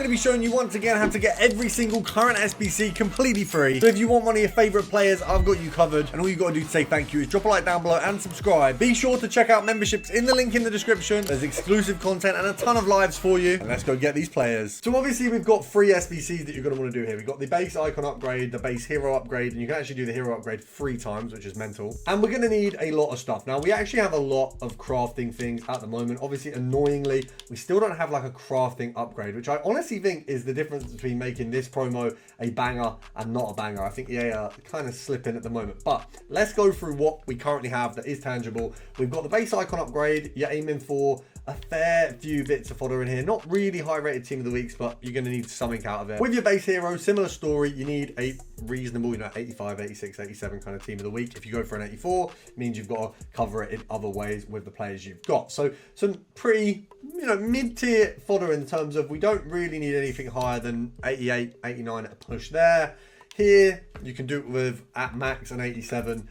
going to be showing you once again how to get every single current SBC completely free. So if you want one of your favorite players, I've got you covered, and all you got to do to say thank you is drop a like down below and subscribe. Be sure to check out memberships in the link in the description. There's exclusive content and a ton of lives for you, and let's go get these players. So obviously we've got 3 SBCs that you're going to want to do here. We've got the base icon upgrade, the base hero upgrade, and you can actually do the hero upgrade 3 times, which is mental. And we're going to need a lot of stuff. Now we actually have a lot of crafting things at the moment. Obviously, annoyingly, we still don't have like a crafting upgrade, which I honestly think is the difference between making this promo a banger and not a banger. I think EA are kind of slipping at the moment, but let's go through what we currently have that is tangible. We've got the base icon upgrade. You're aiming for a fair few bits of fodder in here. Not really high rated team of the weeks, but you're going to need something out of it. With your base hero, similar story. You need a reasonable, 85, 86, 87 kind of team of the week. If you go for an 84, it means you've got to cover it in other ways with the players you've got. So some pretty, mid-tier fodder in terms of we don't really need anything higher than 88, 89 at a push there. Here, you can do it with at max an 87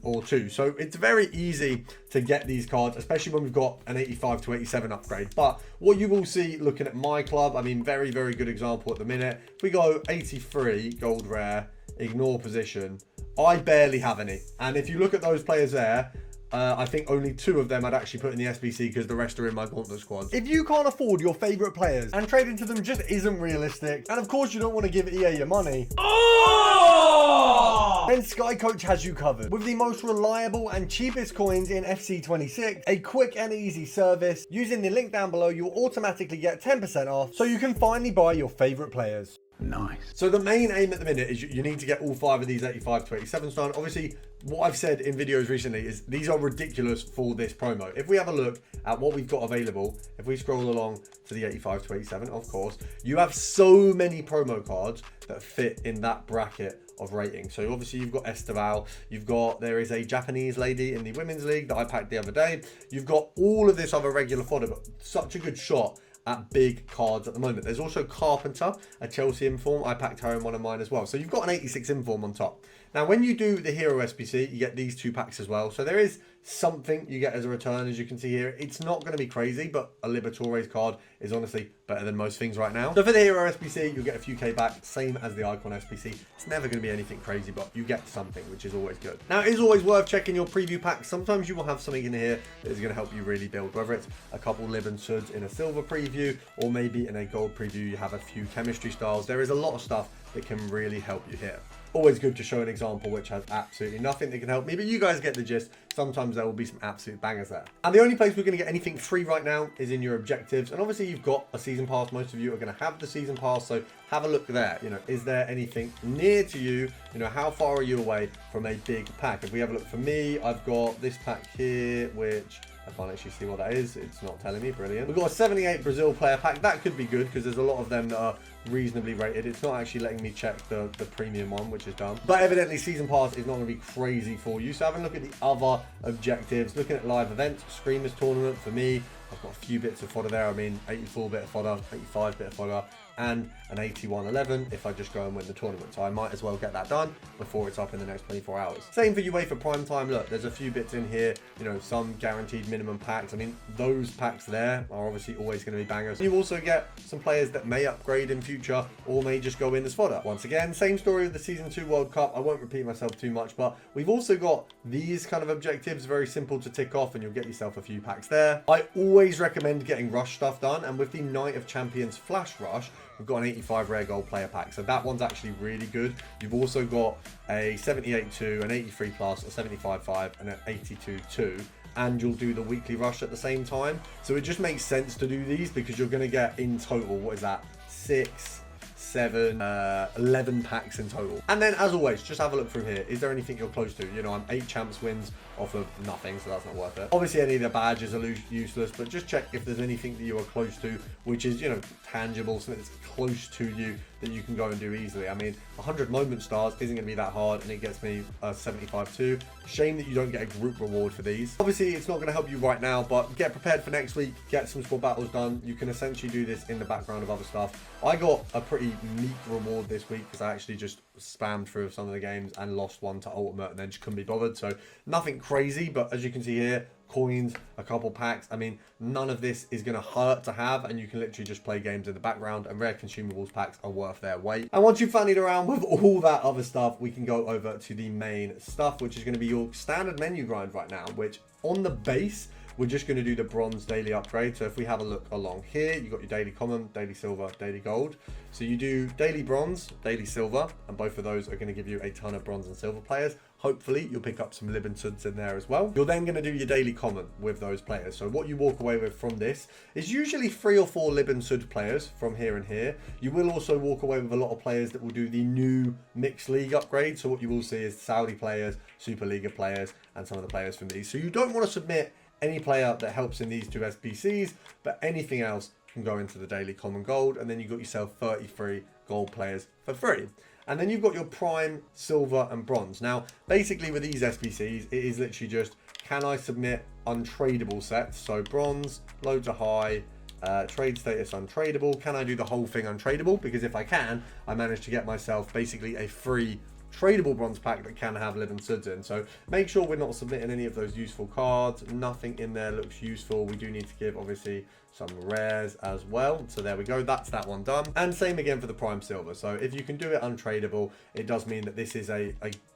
or 2. So it's very easy to get these cards, especially when we've got an 85 to 87 upgrade. But what you will see looking at my club, I mean, very, very good example at the minute. If we go 83 gold rare, ignore position, I barely have any. And if you look at those players there, I think only 2 of them I'd actually put in the SBC because the rest are in my gauntlet squad. If you can't afford your favorite players and trading to them just isn't realistic, and of course you don't want to give EA your money, then Sky Coach has you covered. With the most reliable and cheapest coins in FC26, a quick and easy service, using the link down below, you'll automatically get 10% off so you can finally buy your favorite players. Nice. So the main aim at the minute is you need to get all 5 of these 85 to 87 stone. Obviously, what I've said in videos recently is these are ridiculous for this promo. If we have a look at what we've got available, if we scroll along to the 85 to 87, of course, you have so many promo cards that fit in that bracket of rating. So obviously you've got Esteval, there is a Japanese lady in the women's league that I packed the other day. You've got all of this other regular fodder, but such a good shot at big cards at the moment. There's also Carpenter, a Chelsea inform. I packed her in one of mine as well. So you've got an 86 inform on top. Now, when you do the hero SBC, you get these 2 packs as well. So there is something you get as a return, as you can see here. It's not going to be crazy, but a Liberatores card is honestly better than most things right now. So for the hero SBC, you'll get a few K back, same as the icon SBC. It's never going to be anything crazy, but you get something, which is always good. Now, it is always worth checking your preview packs. Sometimes you will have something in here that is going to help you really build, whether it's a couple Lib and Suds in a silver preview, or maybe in a gold preview, you have a few chemistry styles. There is a lot of stuff that can really help you here. Always good to show an example which has absolutely nothing that can help me, but you guys get the gist. Sometimes there will be some absolute bangers there. And the only place we're going to get anything free right now is in your objectives. And obviously you've got a season pass. Most of you are going to have the season pass, so have a look there. Is there anything near to you? How far are you away from a big pack? If we have a look, for me, I've got this pack here, which I can't actually see what that is. It's not telling me. Brilliant. We've got a 78 Brazil player pack. That could be good because there's a lot of them that are reasonably rated. It's not actually letting me check the premium one, which is dumb. But evidently, season pass is not going to be crazy for you. So having a look at the other objectives, looking at live events, Screamers tournament for me. I've got a few bits of fodder there. I mean, 84 bit of fodder, 85 bit of fodder, and an 81-11 if I just go and win the tournament. So I might as well get that done before it's up in the next 24 hours. Same for UEFA Prime Time. Look, there's a few bits in here, some guaranteed minimum packs. I mean, those packs there are obviously always going to be bangers. You also get some players that may upgrade in future or may just go in as fodder. Once again, same story with the Season 2 World Cup. I won't repeat myself too much, but we've also got these kind of objectives, very simple to tick off, and you'll get yourself a few packs there. I always recommend getting rush stuff done, and with the Night of Champions Flash Rush, we've got an 85 rare gold player pack, so that one's actually really good. You've also got a 78-2, an 83 plus, a 75-5, and an 82-2, and you'll do the weekly rush at the same time. So it just makes sense to do these because you're going to get in total, what is that, 6, 7, 11 packs in total. And then, as always, just have a look through here. Is there anything you're close to? I'm 8 champs wins off of nothing, so that's not worth it. Obviously, any of the badges are useless, but just check if there's anything that you are close to, which is, tangible, something that's close to you that you can go and do easily. I mean, 100 moment stars isn't going to be that hard, and it gets me a 75-2. Shame that you don't get a group reward for these. Obviously, it's not going to help you right now, but get prepared for next week. Get some squad battles done. You can essentially do this in the background of other stuff. I got a pretty meek reward this week because I actually just spammed through some of the games and lost one to ultimate and then just couldn't be bothered. So nothing crazy, but as you can see here, coins, a couple packs. I mean, none of this is going to hurt to have, and you can literally just play games in the background, and rare consumables packs are worth their weight. And once you've fannied around with all that other stuff, we can go over to the main stuff, which is going to be your standard menu grind right now, which on the base, we're just going to do the bronze daily upgrade. So if we have a look along here, you've got your daily common, daily silver, daily gold. So you do daily bronze, daily silver, and both of those are going to give you a ton of bronze and silver players. Hopefully you'll pick up some Lib and Suds in there as well. You're then going to do your daily common with those players. So what you walk away with from this is usually 3 or 4 Lib and Sud players from here and here. You will also walk away with a lot of players that will do the new mixed league upgrade. So what you will see is Saudi players, Superliga players, and some of the players from these. So you don't want to submit any player that helps in these 2 SBCs, but anything else can go into the daily common gold, and then you've got yourself 33 gold players for free. And then you've got your prime, silver, and bronze. Now, basically with these SBCs, it is literally just, can I submit untradeable sets? So bronze, low to high, trade status untradeable. Can I do the whole thing untradeable? Because if I can, I managed to get myself basically a free tradable bronze pack that can have Lib and Suds in. So make sure we're not submitting any of those useful cards. Nothing in there looks useful. We do need to give obviously some rares as well. So there we go, that's that one done. And same again for the prime silver. So if you can do it untradeable, it does mean that this is a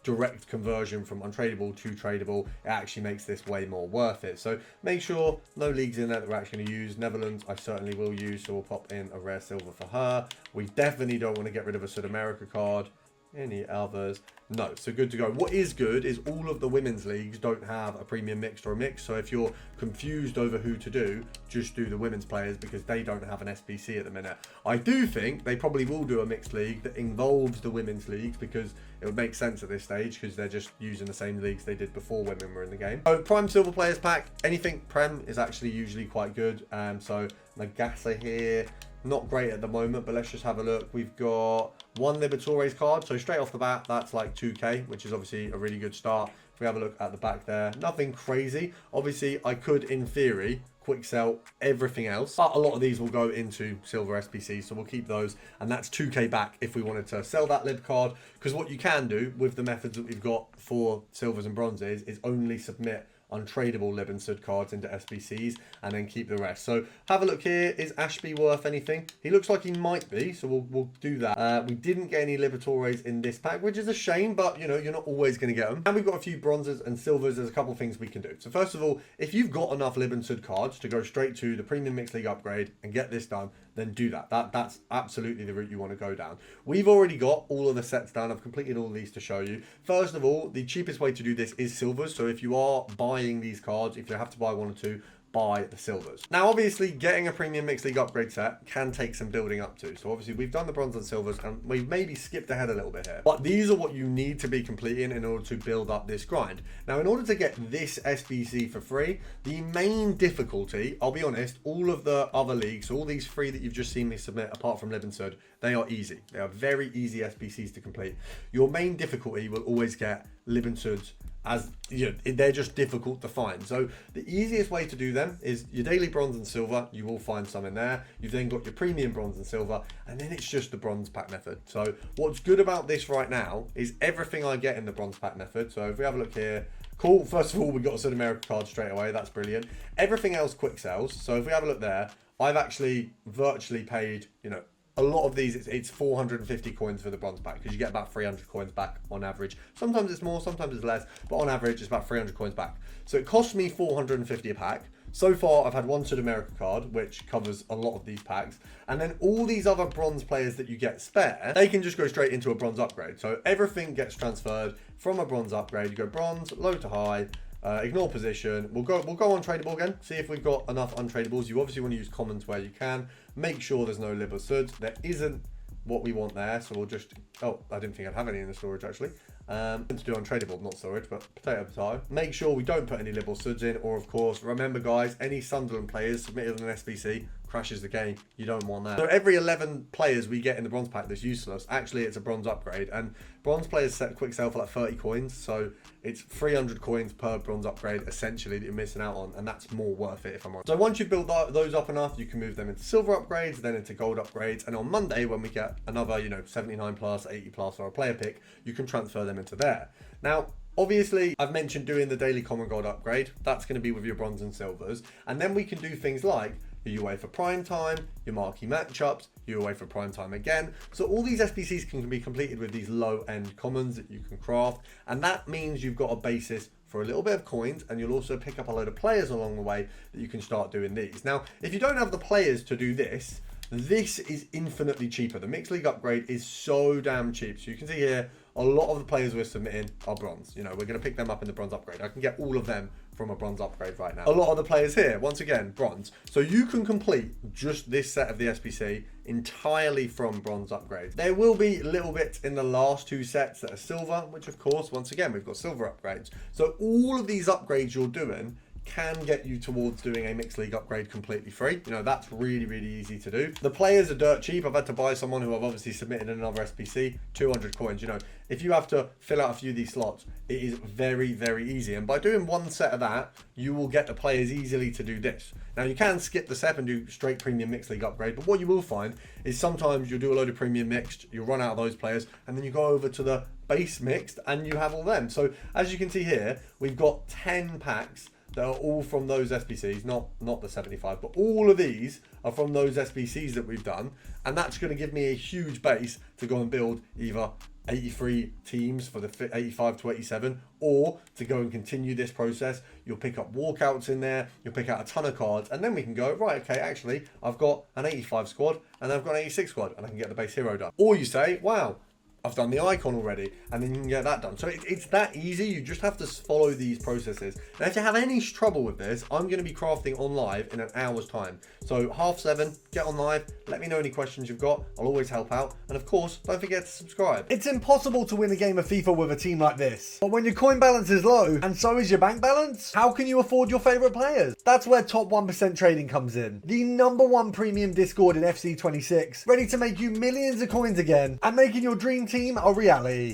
direct conversion from untradeable to tradable. It actually makes this way more worth it. So make sure no leagues in there that we're actually going to use. Netherlands I certainly will use, so we'll pop in a rare silver for her. We definitely don't want to get rid of a Sud America card. Any others? No. So good to go. What is good is all of the women's leagues don't have a premium mixed or a mix. So if you're confused over who to do, just do the women's players because they don't have an SBC at the minute. I do think they probably will do a mixed league that involves the women's leagues because it would make sense at this stage because they're just using the same leagues they did before women were in the game. So prime silver players pack, anything prem is actually usually quite good. So Nagasa here, not great at the moment, but let's just have a look. We've got 1 Libertores card, so straight off the bat, that's like 2k, which is obviously a really good start. If we have a look at the back there, nothing crazy. Obviously, I could, in theory, quick sell everything else, but a lot of these will go into silver SBC, so we'll keep those, and that's 2k back if we wanted to sell that Lib card, because what you can do with the methods that we've got for silvers and bronzes is only submit untradeable Lib and Sud cards into SBCs and then keep the rest. So have a look here. Is Ashby worth anything? He looks like he might be, so we'll do that. We didn't get any Libertores in this pack, which is a shame, but you know, you're not always going to get them. And we've got a few bronzes and silvers. There's a couple things we can do. So first of all, if you've got enough Lib and Sud cards to go straight to the Premium Mixed League upgrade and get this done, then do that. That's absolutely the route you want to go down. We've already got all of the sets done. I've completed all of these to show you. First of all, the cheapest way to do this is silvers. So if you are buying these cards, if you have to buy 1 or 2, buy the silvers. Now, obviously, getting a Premium Mixed League upgrade set can take some building up to. So obviously, we've done the bronze and silvers, and we've maybe skipped ahead a little bit here. But these are what you need to be completing in order to build up this grind. Now, in order to get this SBC for free, the main difficulty, I'll be honest, all of the other leagues, all these 3 that you've just seen me submit, apart from Lib and Sud, they are easy. They are very easy SBCs to complete. Your main difficulty will always get Lib and Suds, as you know, they're just difficult to find. So the easiest way to do them is your daily bronze and silver. You will find some in there. You've then got your premium bronze and silver, and then it's just the bronze pack method. So what's good about this right now is everything I get in the bronze pack method. So if we have a look here, cool. First of all, we got a South America card straight away. That's brilliant. Everything else quick sells. So if we have a look there, I've actually virtually paid, you know, a lot of these, it's 450 coins for the bronze pack because you get about 300 coins back on average. Sometimes it's more, sometimes it's less, but on average it's about 300 coins back. So it cost me 450 a pack. So far I've had 1 South America card, which covers a lot of these packs, and then all these other bronze players that you get spare, they can just go straight into a bronze upgrade. So everything gets transferred from a bronze upgrade. You go bronze, low to high, ignore position. We'll go untradeable again. See if we've got enough untradables. You obviously want to use commons where you can. Make sure there's no Lib or Suds. There isn't what we want there, so we'll just, oh, I didn't think I'd have any in the storage actually. To do untradeable, not storage, but potato. Make sure we don't put any Lib or Suds in, or of course, remember guys, any Sunderland players submitted an SBC, crashes the game. You don't want that. So every 11 players we get in the bronze pack that's useless, actually it's a bronze upgrade, and bronze players set quick sell for like 30 coins, so it's 300 coins per bronze upgrade essentially that you're missing out on, and that's more worth it if I'm honest. So once you build those up enough, you can move them into silver upgrades, then into gold upgrades, and on Monday when we get another, you know, 79 plus, 80 plus, or a player pick, you can transfer them into there. Now, obviously, I've mentioned doing the daily common gold upgrade. That's going to be with your bronze and silvers. And then we can do things like your UA for prime time, your marquee matchups, your UA for prime time again. So all these SBCs can be completed with these low end commons that you can craft. And that means you've got a basis for a little bit of coins, and you'll also pick up a load of players along the way that you can start doing these. Now, if you don't have the players to do this is infinitely cheaper. The Mixed League upgrade is so damn cheap. So you can see here, a lot of the players we're submitting are bronze. You know, we're going to pick them up in the bronze upgrade. I can get all of them from a bronze upgrade right now. A lot of the players here, once again, bronze. So you can complete just this set of the SBC entirely from bronze upgrades. There will be little bits in the last two sets that are silver, which of course, once again, we've got silver upgrades. So all of these upgrades you're doing can get you towards doing a Mixed League upgrade completely free. You know, that's really, really easy to do. The players are dirt cheap. I've had to buy someone who I've obviously submitted another SBC, 200 coins. You know, if you have to fill out a few of these slots, it is very, very easy. And by doing one set of that, you will get the players easily to do this. Now, you can skip the step and do straight premium Mixed League upgrade, but what you will find is sometimes you'll do a load of premium mixed, you'll run out of those players, and then you go over to the base mixed and you have all them. So as you can see here, we've got 10 packs that are all from those SBCs, not the 75, but all of these are from those SBCs that we've done. And that's going to give me a huge base to go and build either 83 teams for the 85 to 87, or to go and continue this process. You'll pick up walkouts in there, you'll pick out a ton of cards, and then we can go, right, okay, actually, I've got an 85 squad, and I've got an 86 squad, and I can get the base hero done. Or you say, wow, I've done the icon already, and then you can get that done. So it's that easy. You just have to follow these processes. Now, if you have any trouble with this, I'm going to be crafting on live in an hour's time. So 7:30, get on live. Let me know any questions you've got. I'll always help out. And of course, don't forget to subscribe. It's impossible to win a game of FIFA with a team like this. But when your coin balance is low, and so is your bank balance, how can you afford your favorite players? That's where Top 1% Trading comes in. The #1 premium Discord in FC26, ready to make you millions of coins again, and making your dream team a reality.